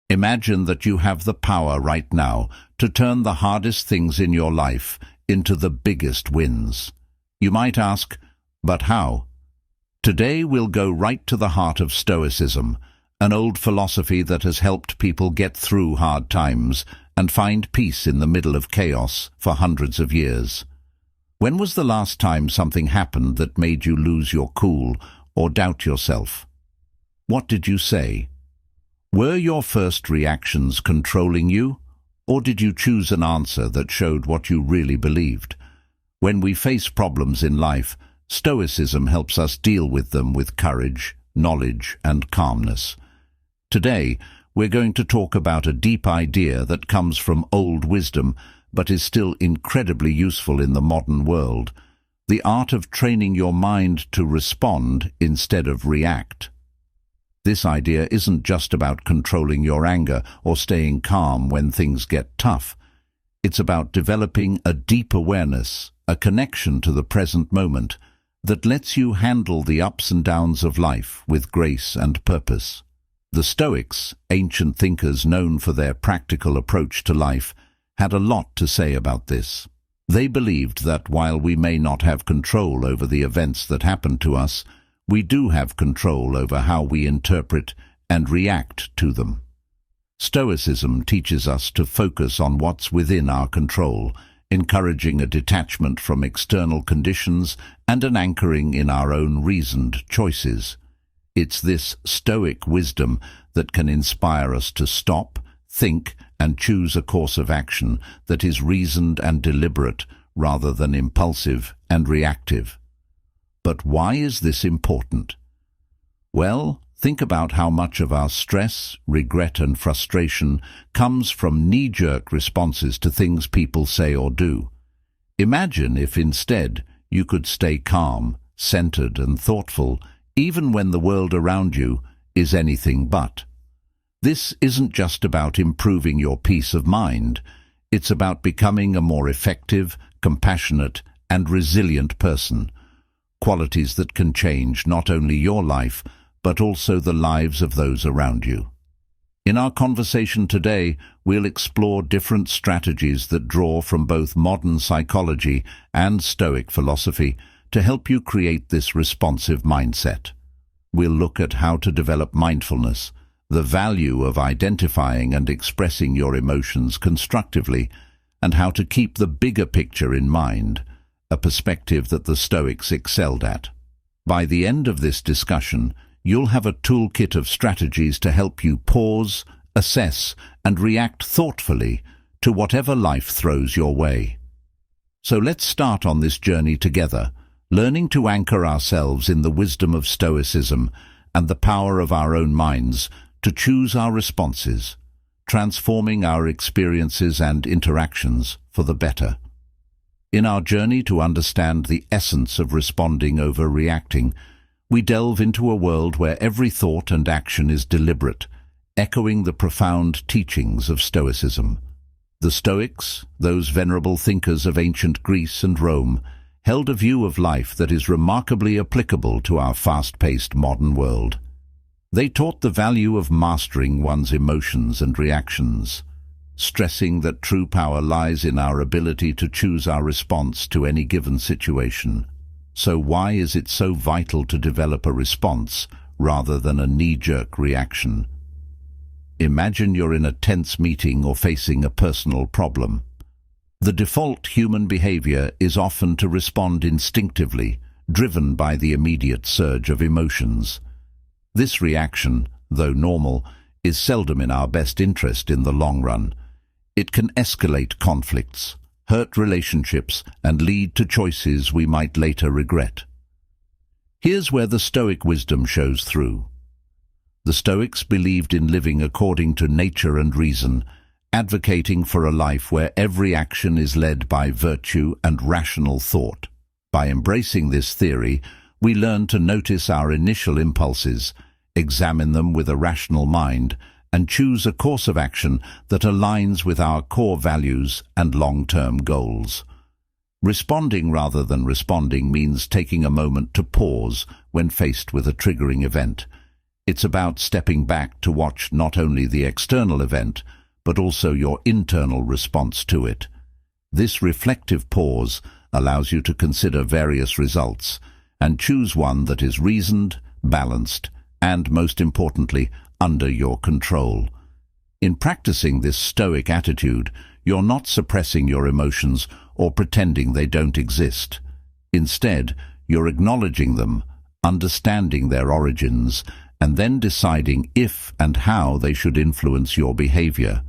Imagine that you have the power right now to turn the hardest things in your life into the biggest wins. You might ask, but how? Today we'll go right to the heart of Stoicism, an old philosophy that has helped people get through hard times and find peace in the middle of chaos for hundreds of years. When was the last time something happened that made you lose your cool or doubt yourself? What did you say? Were your first reactions controlling you, or did you choose an answer that showed what you really believed? When we face problems in life, Stoicism helps us deal with them with courage, knowledge, and calmness. Today, we're going to talk about a deep idea that comes from old wisdom but is still incredibly useful in the modern world: the art of training your mind to respond instead of react. This idea isn't just about controlling your anger or staying calm when things get tough. It's about developing a deep awareness, a connection to the present moment, that lets you handle the ups and downs of life with grace and purpose. The Stoics, ancient thinkers known for their practical approach to life, had a lot to say about this. They believed that while we may not have control over the events that happen to us, we do have control over how we interpret and react to them. Stoicism teaches us to focus on what's within our control, encouraging a detachment from external conditions and an anchoring in our own reasoned choices. It's this Stoic wisdom that can inspire us to stop, think, and choose a course of action that is reasoned and deliberate rather than impulsive and reactive. But why is this important? Well, think about how much of our stress, regret, and frustration comes from knee-jerk responses to things people say or do. Imagine if instead you could stay calm, centered, and thoughtful, even when the world around you is anything but. This isn't just about improving your peace of mind. It's about becoming a more effective, compassionate, and resilient person. Qualities that can change not only your life, but also the lives of those around you. In our conversation today, we'll explore different strategies that draw from both modern psychology and Stoic philosophy to help you create this responsive mindset. We'll look at how to develop mindfulness, the value of identifying and expressing your emotions constructively, and how to keep the bigger picture in mind, a perspective that the Stoics excelled at. By the end of this discussion, you'll have a toolkit of strategies to help you pause, assess, and react thoughtfully to whatever life throws your way. So let's start on this journey together, learning to anchor ourselves in the wisdom of Stoicism and the power of our own minds to choose our responses, transforming our experiences and interactions for the better. In our journey to understand the essence of responding over reacting, we delve into a world where every thought and action is deliberate, echoing the profound teachings of Stoicism. The Stoics, those venerable thinkers of ancient Greece and Rome, held a view of life that is remarkably applicable to our fast-paced modern world. They taught the value of mastering one's emotions and reactions, stressing that true power lies in our ability to choose our response to any given situation. So why is it so vital to develop a response rather than a knee-jerk reaction? Imagine you're in a tense meeting or facing a personal problem. The default human behavior is often to respond instinctively, driven by the immediate surge of emotions. This reaction, though normal, is seldom in our best interest in the long run. It can escalate conflicts, hurt relationships, and lead to choices we might later regret. Here's where the Stoic wisdom shows through. The Stoics believed in living according to nature and reason, advocating for a life where every action is led by virtue and rational thought. By embracing this theory, we learn to notice our initial impulses, examine them with a rational mind, and choose a course of action that aligns with our core values and long-term goals. Responding rather than responding means taking a moment to pause when faced with a triggering event. It's about stepping back to watch not only the external event, but also your internal response to it. This reflective pause allows you to consider various results and choose one that is reasoned, balanced, and, most importantly, under your control. In practicing this Stoic attitude, you're not suppressing your emotions or pretending they don't exist. Instead, you're acknowledging them, understanding their origins, and then deciding if and how they should influence your behavior.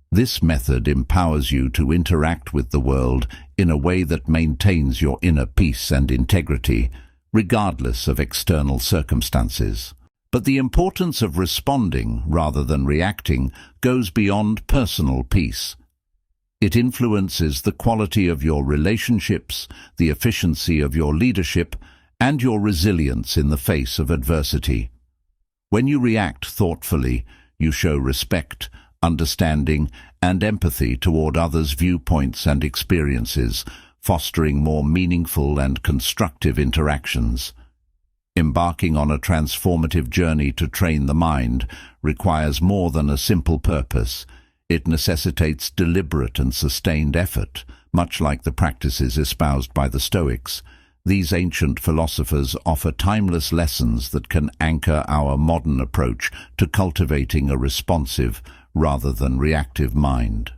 This method empowers you to interact with the world in a way that maintains your inner peace and integrity, regardless of external circumstances. But the importance of responding rather than reacting goes beyond personal peace. It influences the quality of your relationships, the efficiency of your leadership, and your resilience in the face of adversity. When you react thoughtfully, you show respect, understanding, and empathy toward others' viewpoints and experiences, fostering more meaningful and constructive interactions. Embarking on a transformative journey to train the mind requires more than a simple purpose. It necessitates deliberate and sustained effort, much like the practices espoused by the Stoics. These ancient philosophers offer timeless lessons that can anchor our modern approach to cultivating a responsive rather than reactive mind.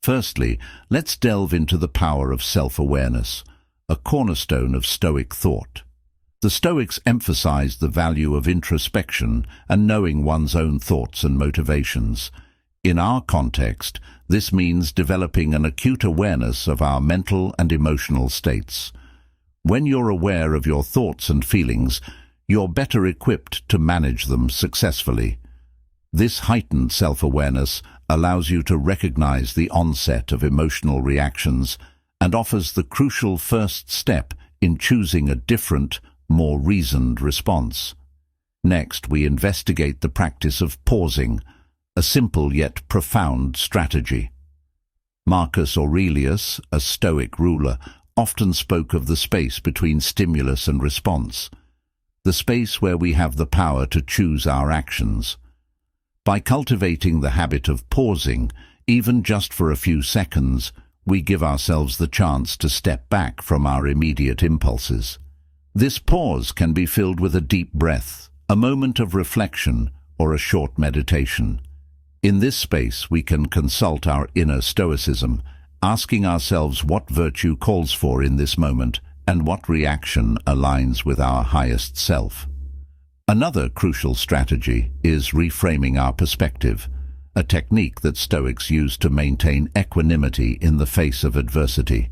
Firstly, let's delve into the power of self-awareness, a cornerstone of Stoic thought. The Stoics emphasized the value of introspection and knowing one's own thoughts and motivations. In our context, this means developing an acute awareness of our mental and emotional states. When you're aware of your thoughts and feelings, you're better equipped to manage them successfully. This heightened self-awareness allows you to recognize the onset of emotional reactions and offers the crucial first step in choosing a different, more reasoned response. Next, we investigate the practice of pausing, a simple yet profound strategy. Marcus Aurelius, a Stoic ruler, often spoke of the space between stimulus and response, the space where we have the power to choose our actions. By cultivating the habit of pausing, even just for a few seconds, we give ourselves the chance to step back from our immediate impulses. This pause can be filled with a deep breath, a moment of reflection, or a short meditation. In this space, we can consult our inner stoicism, asking ourselves what virtue calls for in this moment and what reaction aligns with our highest self. Another crucial strategy is reframing our perspective, a technique that Stoics use to maintain equanimity in the face of adversity.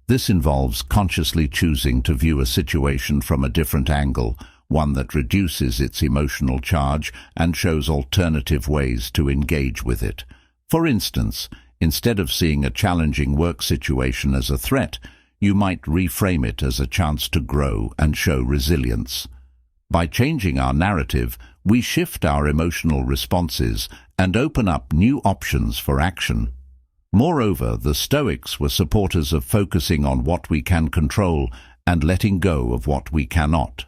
This involves consciously choosing to view a situation from a different angle, one that reduces its emotional charge and shows alternative ways to engage with it. For instance, instead of seeing a challenging work situation as a threat, you might reframe it as a chance to grow and show resilience. By changing our narrative, we shift our emotional responses and open up new options for action. Moreover, the Stoics were supporters of focusing on what we can control and letting go of what we cannot.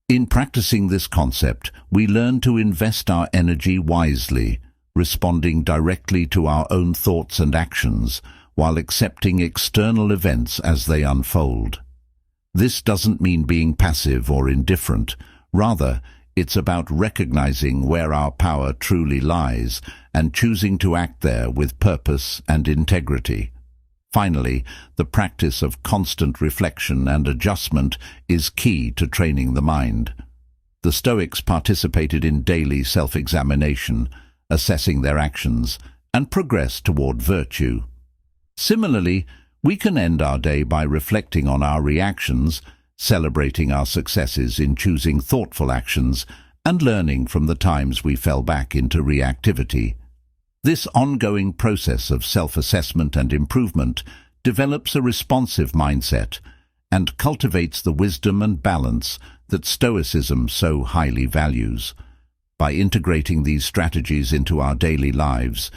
In practicing this concept, we learn to invest our energy wisely, responding directly to our own thoughts and actions, while accepting external events as they unfold. This doesn't mean being passive or indifferent. Rather, it's about recognizing where our power truly lies and choosing to act there with purpose and integrity. Finally, the practice of constant reflection and adjustment is key to training the mind. The Stoics participated in daily self-examination, assessing their actions, and progress toward virtue. Similarly, we can end our day by reflecting on our reactions, celebrating our successes in choosing thoughtful actions, and learning from the times we fell back into reactivity. This ongoing process of self-assessment and improvement develops a responsive mindset and cultivates the wisdom and balance that Stoicism so highly values. By integrating these strategies into our daily lives,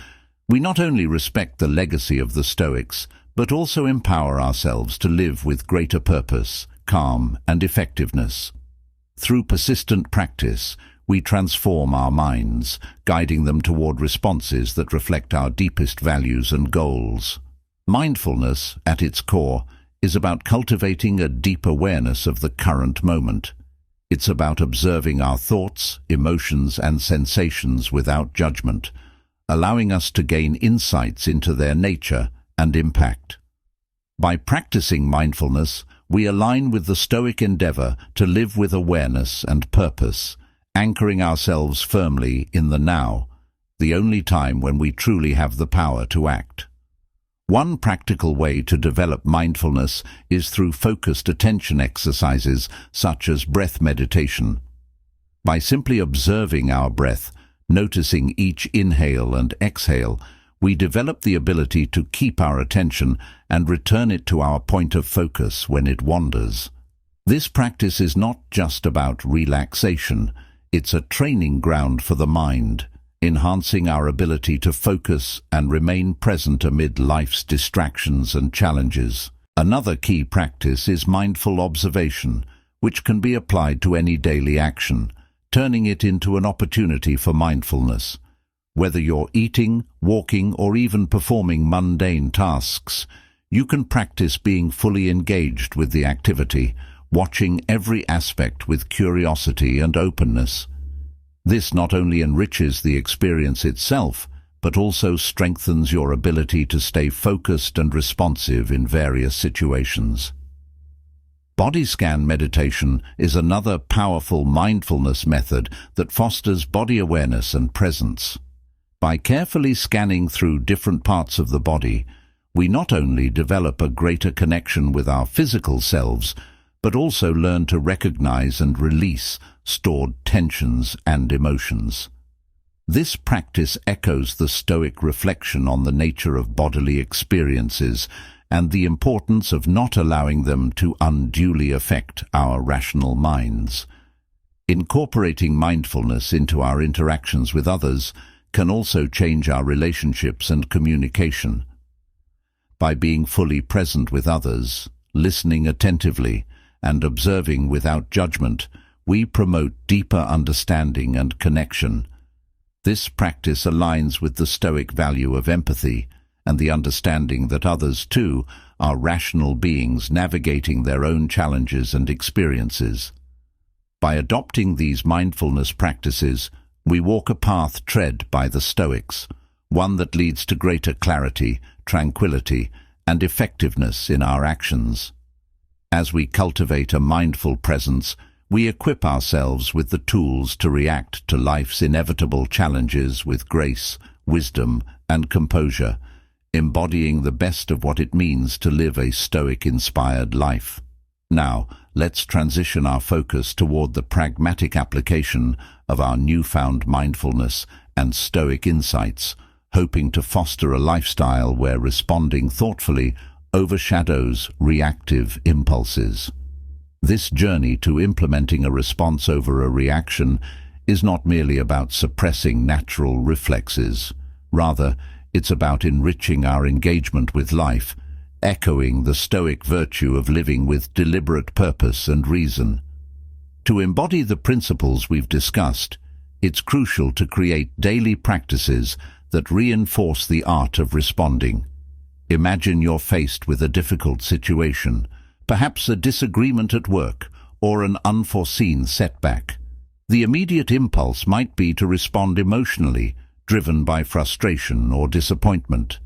we not only respect the legacy of the Stoics, but also empower ourselves to live with greater purpose, calm, and effectiveness. Through persistent practice, we transform our minds, guiding them toward responses that reflect our deepest values and goals. Mindfulness, at its core, is about cultivating a deep awareness of the current moment. It's about observing our thoughts, emotions, and sensations without judgment, allowing us to gain insights into their nature and impact. By practicing mindfulness, we align with the Stoic endeavor to live with awareness and purpose, anchoring ourselves firmly in the now, the only time when we truly have the power to act. One practical way to develop mindfulness is through focused attention exercises such as breath meditation. By simply observing our breath, noticing each inhale and exhale, we develop the ability to keep our attention and return it to our point of focus when it wanders. This practice is not just about relaxation, it's a training ground for the mind, enhancing our ability to focus and remain present amid life's distractions and challenges. Another key practice is mindful observation, which can be applied to any daily action, turning it into an opportunity for mindfulness. Whether you're eating, walking, or even performing mundane tasks, you can practice being fully engaged with the activity, watching every aspect with curiosity and openness. This not only enriches the experience itself, but also strengthens your ability to stay focused and responsive in various situations. Body scan meditation is another powerful mindfulness method that fosters body awareness and presence. By carefully scanning through different parts of the body, we not only develop a greater connection with our physical selves, but also learn to recognize and release stored tensions and emotions. This practice echoes the Stoic reflection on the nature of bodily experiences and the importance of not allowing them to unduly affect our rational minds. Incorporating mindfulness into our interactions with others can also change our relationships and communication. By being fully present with others, listening attentively, and observing without judgment, we promote deeper understanding and connection. This practice aligns with the Stoic value of empathy and the understanding that others, too, are rational beings navigating their own challenges and experiences. By adopting these mindfulness practices, we walk a path tread by the Stoics, one that leads to greater clarity, tranquility, and effectiveness in our actions. As we cultivate a mindful presence, we equip ourselves with the tools to react to life's inevitable challenges with grace, wisdom, and composure, embodying the best of what it means to live a Stoic-inspired life. Now, let's transition our focus toward the pragmatic application of our newfound mindfulness and Stoic insights, hoping to foster a lifestyle where responding thoughtfully overshadows reactive impulses. This journey to implementing a response over a reaction is not merely about suppressing natural reflexes. Rather, it's about enriching our engagement with life, echoing the Stoic virtue of living with deliberate purpose and reason. To embody the principles we've discussed, it's crucial to create daily practices that reinforce the art of responding. Imagine you're faced with a difficult situation, perhaps a disagreement at work or an unforeseen setback. The immediate impulse might be to respond emotionally, driven by frustration or disappointment.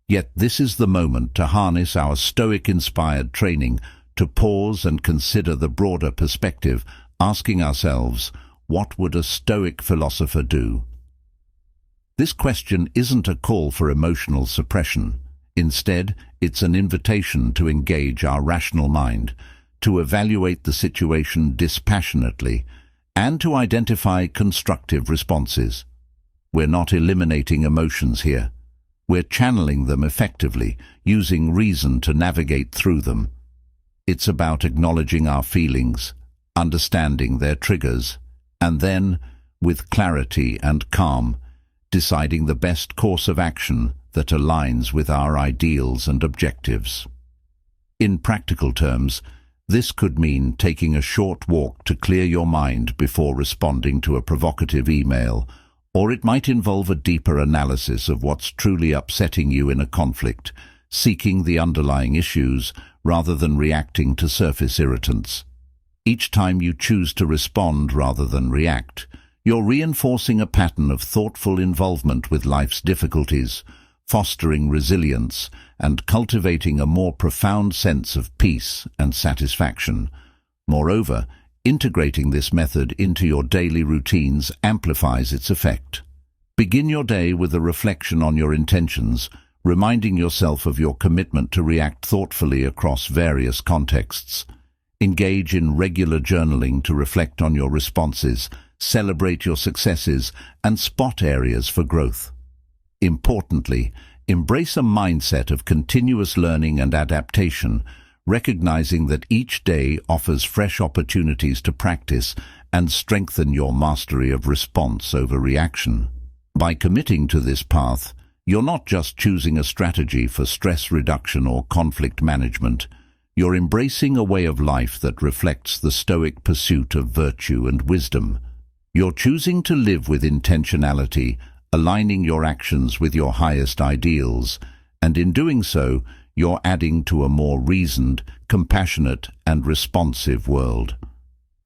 Yet this is the moment to harness our Stoic-inspired training to pause and consider the broader perspective, asking ourselves, what would a Stoic philosopher do? This question isn't a call for emotional suppression. Instead, it's an invitation to engage our rational mind, to evaluate the situation dispassionately, and to identify constructive responses. We're not eliminating emotions here. We're channeling them effectively, using reason to navigate through them. It's about acknowledging our feelings, understanding their triggers, and then, with clarity and calm, deciding the best course of action that aligns with our ideals and objectives. In practical terms, This could mean taking a short walk to clear your mind before responding to a provocative email, or it might involve a deeper analysis of what's truly upsetting you in a conflict, seeking the underlying issues rather than reacting to surface irritants. Each time you choose to respond rather than react, you're reinforcing a pattern of thoughtful involvement with life's difficulties, fostering resilience and cultivating a more profound sense of peace and satisfaction. Moreover, integrating this method into your daily routines amplifies its effect. Begin your day with a reflection on your intentions, reminding yourself of your commitment to react thoughtfully across various contexts. Engage in regular journaling to reflect on your responses, celebrate your successes, and spot areas for growth. Importantly, embrace a mindset of continuous learning and adaptation, recognizing that each day offers fresh opportunities to practice and strengthen your mastery of response over reaction. By committing to this path, you're not just choosing a strategy for stress reduction or conflict management. You're embracing a way of life that reflects the Stoic pursuit of virtue and wisdom. You're choosing to live with intentionality, aligning your actions with your highest ideals, and in doing so, you're adding to a more reasoned, compassionate, and responsive world.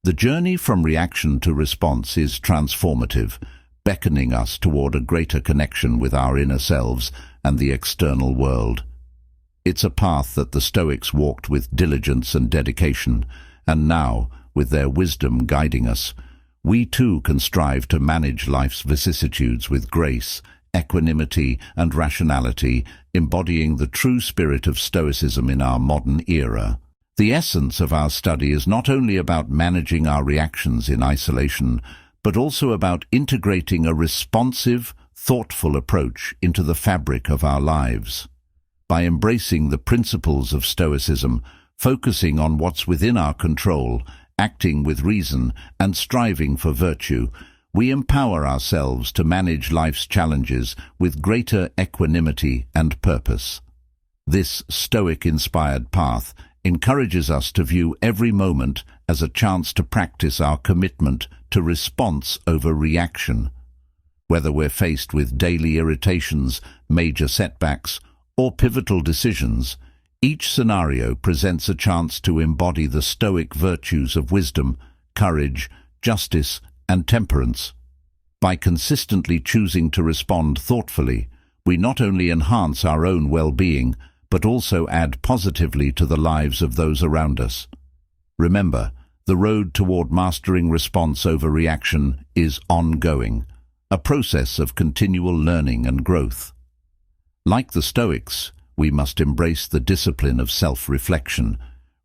The journey from reaction to response is transformative, beckoning us toward a greater connection with our inner selves and the external world. It's a path that the Stoics walked with diligence and dedication, and now, with their wisdom guiding us, we too can strive to manage life's vicissitudes with grace, equanimity, and rationality, embodying the true spirit of Stoicism in our modern era. The essence of our study is not only about managing our reactions in isolation, but also about integrating a responsive, thoughtful approach into the fabric of our lives. By embracing the principles of Stoicism, focusing on what's within our control, acting with reason, and striving for virtue, we empower ourselves to manage life's challenges with greater equanimity and purpose. This Stoic-inspired path encourages us to view every moment as a chance to practice our commitment to response over reaction. Whether we're faced with daily irritations, major setbacks, or pivotal decisions, each scenario presents a chance to embody the Stoic virtues of wisdom, courage, justice, and temperance. By consistently choosing to respond thoughtfully, we not only enhance our own well-being, but also add positively to the lives of those around us. Remember, the road toward mastering response over reaction is ongoing, a process of continual learning and growth. Like the Stoics, we must embrace the discipline of self-reflection,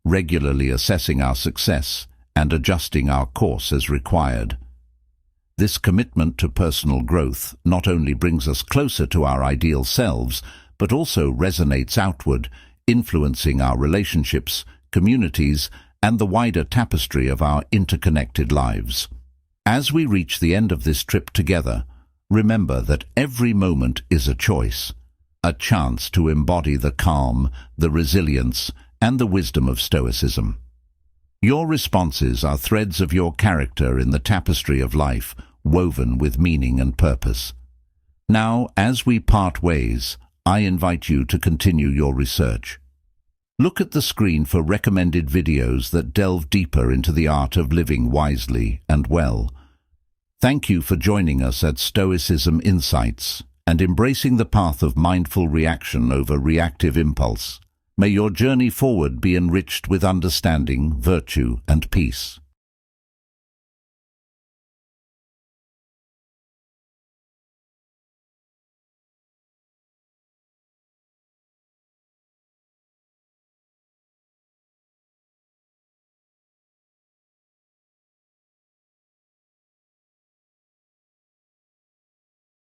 regularly assessing our success and adjusting our course as required. This commitment to personal growth not only brings us closer to our ideal selves, but also resonates outward, influencing our relationships, communities, and the wider tapestry of our interconnected lives. As we reach the end of this trip together, remember that every moment is a choice, a chance to embody the calm, the resilience, and the wisdom of Stoicism. Your responses are threads of your character in the tapestry of life, woven with meaning and purpose. Now, as we part ways, I invite you to continue your research. Look at the screen for recommended videos that delve deeper into the art of living wisely and well. Thank you for joining us at Stoicism Insights and embracing the path of mindful reaction over reactive impulse. May your journey forward be enriched with understanding, virtue, and peace.